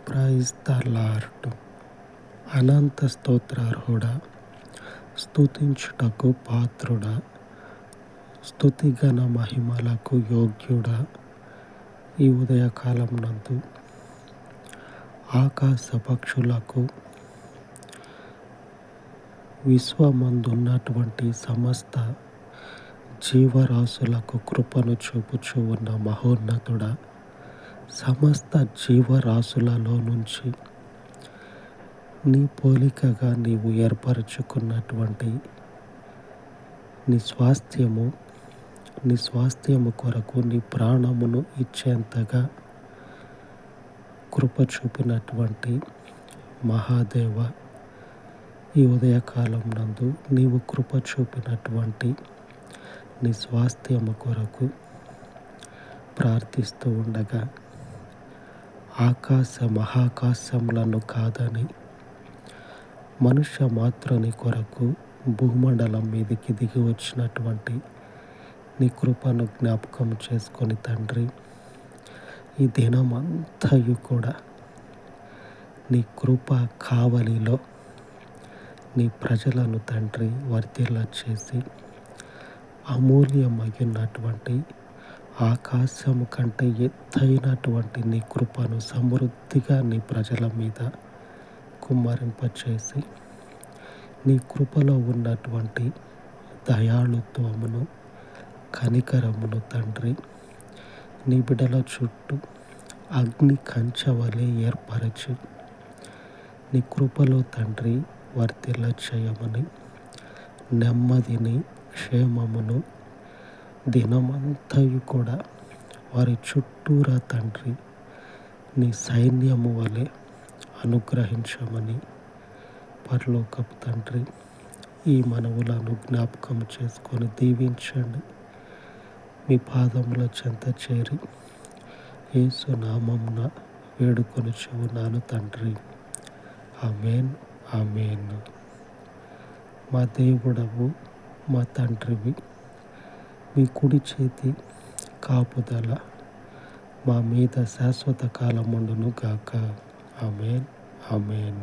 Praise the Lord. అనంత స్తోత్రార్హుడా, స్తుతించుటకు పాత్రుడా, స్తుతిగణ మహిమలకు యోగ్యుడా, ఈ ఉదయకాలం నందు ఆకాశ పక్షులకు, విశ్వమందున్నటువంటి సమస్త జీవరాశులకు కృపను చూపుచూ ఉన్న మహోన్నతుడా, సమస్త జీవరాశులలో నుంచి నీ పోలికగా నీవు ఏర్పరచుకున్నటువంటి నీ స్వాస్థ్యము కొరకు నీ ప్రాణమును ఇచ్చేంతగా కృప చూపినటువంటి మహాదేవ, ఈ ఉదయకాలం నందు నీవు కృప చూపినటువంటి నీ స్వాస్థ్యము కొరకు ప్రార్థిస్తూ ఉండగా, ఆకాశ మహాకాశములను కాదని మనుష్య మాత్రుని కొరకు భూమండలం మీదకి దిగి వచ్చినటువంటి నీ కృపను జ్ఞాపకం చేసుకొని తండ్రి, ఈ దినమంతయు కూడా నీ కృప కావలిలో నీ ప్రజలను తండ్రి వర్ధిల్ల చేసి, అమూల్యమైనటువంటి ఆకాశము కంటే ఎత్తైనటువంటి నీ కృపను సమృద్ధిగా నీ ప్రజల మీద కుమ్మరింపచేసి, నీ కృపలో ఉన్నటువంటి దయాళుత్వమును, కనికరమును తండ్రి నీ బిడ్డల చుట్టూ అగ్ని కంచెవలె ఏర్పరచి నీ కృపలో తండ్రి వర్ధిల్ల చేయమని, నెమ్మదిని, క్షేమమును దినమంతయు కూడా వారి చుట్టూరా తండ్రి నీ సైన్యము వలె అనుగ్రహించమని పరలోకపు తండ్రి ఈ మనవులను జ్ఞాపకం చేసుకొని దీవించండి. మీ పాదముల చెంత చేరి యేసు నామమున వేడుకొనుచు ఉన్నాను తండ్రి. ఆమేన్, ఆమేన్. మా దేవుడవు, మా తండ్రివి, మీ కుడి చేతి కాపుదల మా మీద శాశ్వత కాలముండును గాక. ఆమేన్, ఆమేన్.